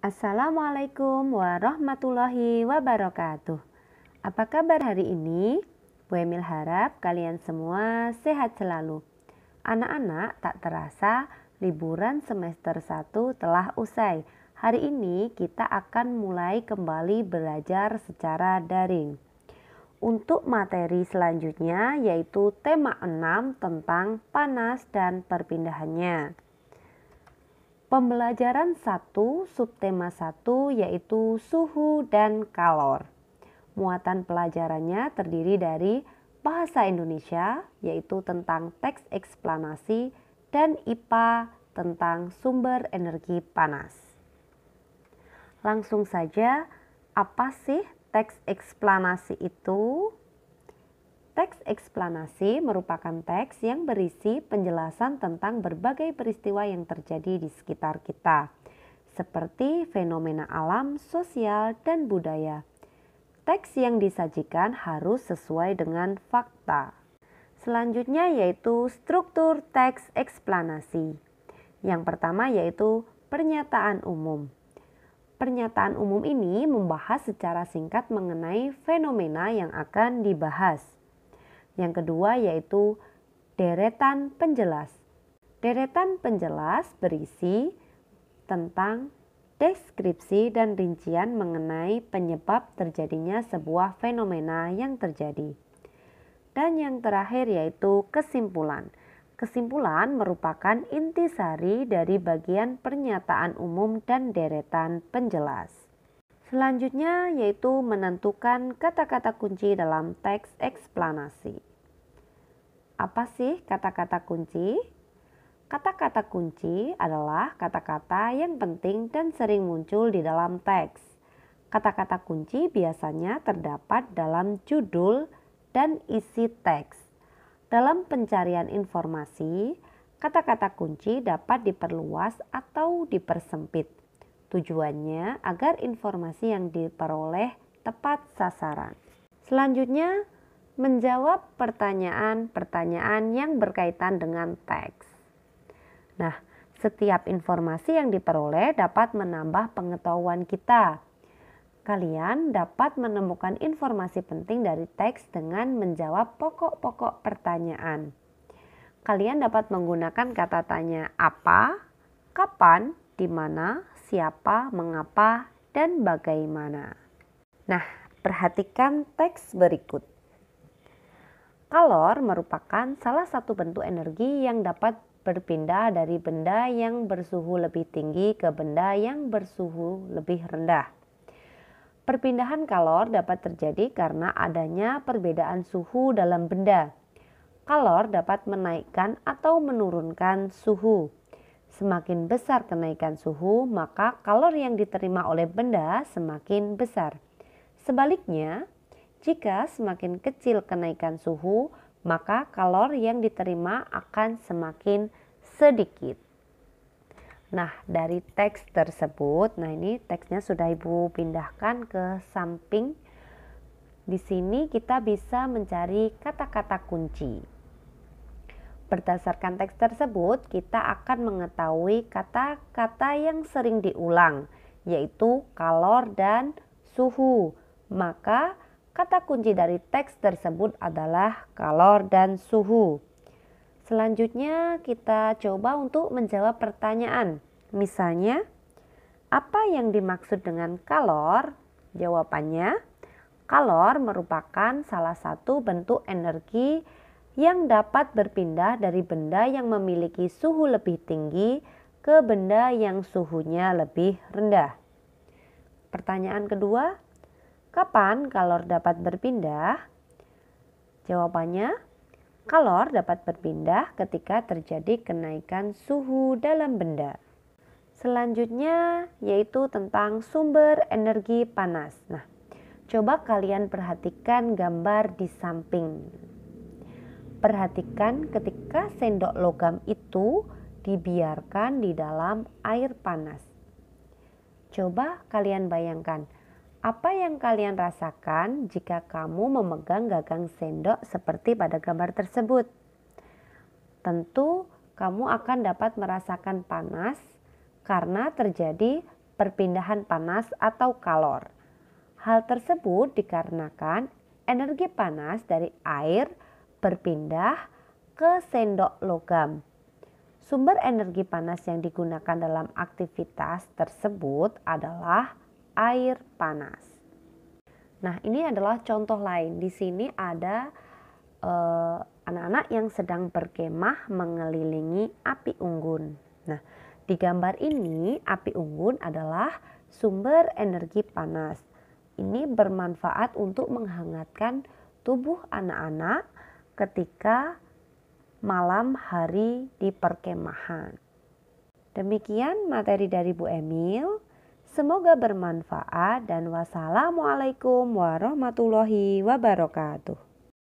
Assalamualaikum warahmatullahi wabarakatuh. Apa kabar hari ini? Bu Emil harap kalian semua sehat selalu. Anak-anak, tak terasa liburan semester 1 telah usai. Hari ini kita akan mulai kembali belajar secara daring. Untuk materi selanjutnya yaitu tema 6 tentang panas dan perpindahannya. Pembelajaran 1 subtema 1 yaitu suhu dan kalor. Muatan pelajarannya terdiri dari bahasa Indonesia yaitu tentang teks eksplanasi dan IPA tentang sumber energi panas. Langsung saja, apa sih teks eksplanasi itu? Teks eksplanasi merupakan teks yang berisi penjelasan tentang berbagai peristiwa yang terjadi di sekitar kita, seperti fenomena alam, sosial, dan budaya. Teks yang disajikan harus sesuai dengan fakta. Selanjutnya yaitu struktur teks eksplanasi. Yang pertama yaitu pernyataan umum. Pernyataan umum ini membahas secara singkat mengenai fenomena yang akan dibahas. Yang kedua yaitu deretan penjelas. Deretan penjelas berisi tentang deskripsi dan rincian mengenai penyebab terjadinya sebuah fenomena yang terjadi. Dan yang terakhir yaitu kesimpulan. Kesimpulan merupakan intisari dari bagian pernyataan umum dan deretan penjelas. Selanjutnya yaitu menentukan kata-kata kunci dalam teks eksplanasi. Apa sih kata-kata kunci? Kata-kata kunci adalah kata-kata yang penting dan sering muncul di dalam teks. Kata-kata kunci biasanya terdapat dalam judul dan isi teks. Dalam pencarian informasi, kata-kata kunci dapat diperluas atau dipersempit. Tujuannya agar informasi yang diperoleh tepat sasaran. Selanjutnya, menjawab pertanyaan-pertanyaan yang berkaitan dengan teks. Nah, setiap informasi yang diperoleh dapat menambah pengetahuan kita. Kalian dapat menemukan informasi penting dari teks dengan menjawab pokok-pokok pertanyaan. Kalian dapat menggunakan kata tanya apa, kapan, di mana, siapa, mengapa, dan bagaimana. Nah, perhatikan teks berikut. Kalor merupakan salah satu bentuk energi yang dapat berpindah dari benda yang bersuhu lebih tinggi ke benda yang bersuhu lebih rendah. Perpindahan kalor dapat terjadi karena adanya perbedaan suhu dalam benda. Kalor dapat menaikkan atau menurunkan suhu. Semakin besar kenaikan suhu, maka kalor yang diterima oleh benda semakin besar. Sebaliknya, jika semakin kecil kenaikan suhu, maka kalor yang diterima akan semakin sedikit. Nah, dari teks tersebut, ini teksnya sudah Ibu pindahkan ke samping. Di sini kita bisa mencari kata-kata kunci. Berdasarkan teks tersebut, kita akan mengetahui kata-kata yang sering diulang, yaitu kalor dan suhu. Maka kata kunci dari teks tersebut adalah kalor dan suhu. Selanjutnya kita coba untuk menjawab pertanyaan. Misalnya, apa yang dimaksud dengan kalor? Jawabannya, kalor merupakan salah satu bentuk energi yang dapat berpindah dari benda yang memiliki suhu lebih tinggi ke benda yang suhunya lebih rendah. Pertanyaan kedua, kapan kalor dapat berpindah? Jawabannya, kalor dapat berpindah ketika terjadi kenaikan suhu dalam benda. Selanjutnya yaitu tentang sumber energi panas. Nah, coba kalian perhatikan gambar di samping. Perhatikan ketika sendok logam itu dibiarkan di dalam air panas. Coba kalian bayangkan, apa yang kalian rasakan jika kamu memegang gagang sendok seperti pada gambar tersebut? Tentu kamu akan dapat merasakan panas karena terjadi perpindahan panas atau kalor. Hal tersebut dikarenakan energi panas dari air berpindah ke sendok logam. Sumber energi panas yang digunakan dalam aktivitas tersebut adalah air panas. Nah, ini adalah contoh lain. Di sini ada anak-anak yang sedang berkemah mengelilingi api unggun. Nah, di gambar ini api unggun adalah sumber energi panas. Ini bermanfaat untuk menghangatkan tubuh anak-anak ketika malam hari di perkemahan. Demikian materi dari Bu Emil. Semoga bermanfaat dan wassalamualaikum warahmatullahi wabarakatuh.